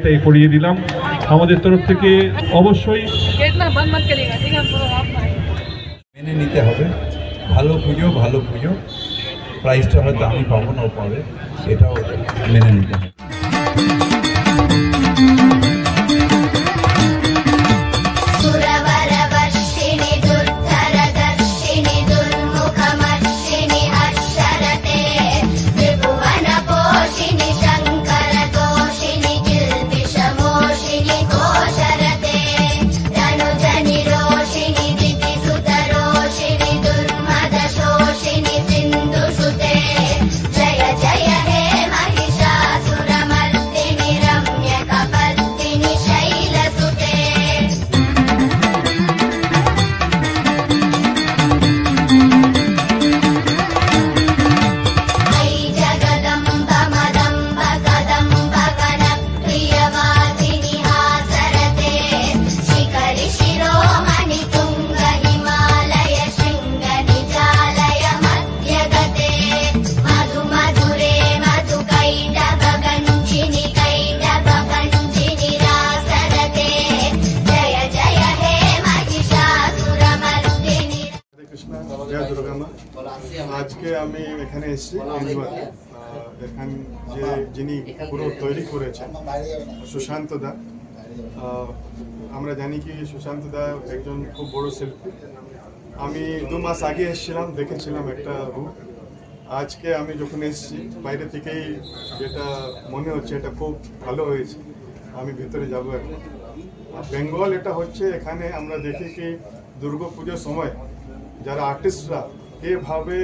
তাই পড়িয়ে দিলাম আমাদের তরফ থেকে অবশ্যই মেনে নিতে হবে। ভালো পুজো প্রাইসটা হয়তো আমি পাবো না, ও পাবে, এটাও মেনে নিতে হবে। জয় দুর্গা মা। আজকে আমি এখানে এসেছি এখানে যিনি পুরো তৈরি করেছেন সুশান্ত দা। আমরা জানি কি সুশান্ত দা একজন খুব বড় শিল্পী। আমি 2 মাস আগে এসেছিলাম, দেখেছিলাম একটা রূপ। আজকে আমি যখন এসেছি বাইরে থেকেই যেটা মনে হচ্ছে এটা খুব ভালো হয়েছে। আমি ভিতরে যাব এখন। বেঙ্গল এটা হচ্ছে, এখানে আমরা দেখি কি দুর্গা পুজোর সময় যারা আর্টিস্টরা এভাবে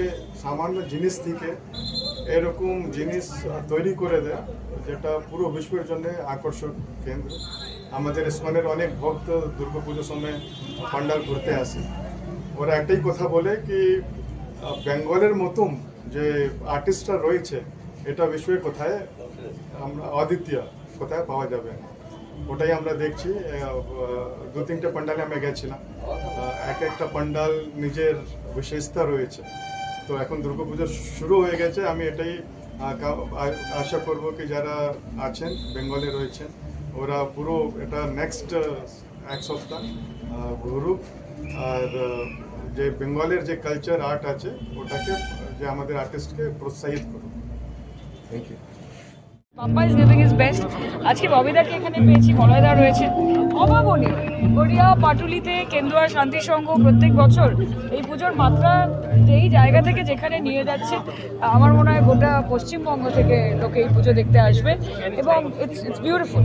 সামান্য জিনিস থেকে এরকম জিনিস তৈরি করে দেয়, যেটা পুরো বিশ্বের জন্য আকর্ষক কেন্দ্র। আমাদের ইসকনের অনেক ভক্ত দুর্গা পুজোর সময় পান্ডাল ঘুরতে আসে। ওরা একটাই কথা বলে কি বেঙ্গলের মতন যে আর্টিস্টরা রয়েছে এটা বিশ্বের কোথায় আমরা অদ্বিতীয় কোথায় পাওয়া যাবে। ওটাই আমরা দেখছি। 2-3টে পান্ডালে আমি গেছিলাম, একটা পান্ডাল নিজের বিশেষতা রয়েছে। তো এখন দুর্গাপুজো শুরু হয়ে গেছে, আমি এটাই আশা করব কি যারা আছেন বেঙ্গলে রয়েছেন ওরা পুরো এটা নেক্সট 1 সপ্তাহ ঘুরুক, আর যে বেঙ্গলের যে কালচার আর্ট আছে ওটাকে, যে আমাদের আর্টিস্টকে প্রোৎসাহিত করুক। Thank you. Papa is giving his best. আজকে ববিদাকে এখানে পেয়েছি, মলয়দা রয়েছে, অভাবনীয়। গড়িয়া পাটুলিতে কেন্দুয়া শান্তি সংঘ প্রত্যেক বছর এই পুজোর মাত্রা এই জায়গা থেকে যেখানে নিয়ে যাচ্ছে, আমার মনে হয় গোটা পশ্চিমবঙ্গ থেকে লোকে এই পুজো দেখতে আসবে এবং ইটস বিউটিফুল।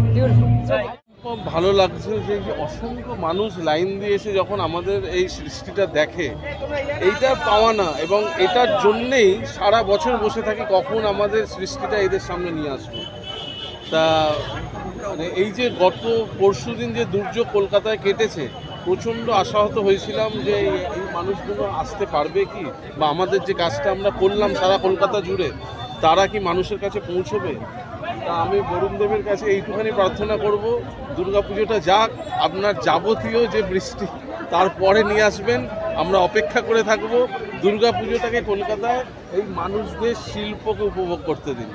খুব ভালো লাগছে যে অসংখ্য মানুষ লাইন দিয়ে এসে যখন আমাদের এই সৃষ্টিটা দেখে, এইটা পাওয়া না, এবং এটার জন্যেই সারা বছর বসে থাকি কখন আমাদের সৃষ্টিটা এদের সামনে নিয়ে আসবে। তা মানে এই যে গত পরশুদিন যে দুর্যোগ কলকাতায় কেটেছে, প্রচণ্ড আশাহত হয়েছিলাম যে এই মানুষগুলো আসতে পারবে কি, বা আমাদের যে কাজটা আমরা করলাম সারা কলকাতা জুড়ে তারা কি মানুষের কাছে পৌঁছবে। তা আমি বরুণ দেবের কাছে এইটুখানি প্রার্থনা করব, দুর্গাপুজোটা যাক, আপনার যাবতীয় যে বৃষ্টি তারপরে নিয়ে আসবেন, আমরা অপেক্ষা করে থাকব। দুর্গাপুজোটাকে কলকাতায় এই মানুষদের শিল্পকে উপভোগ করতে দিন।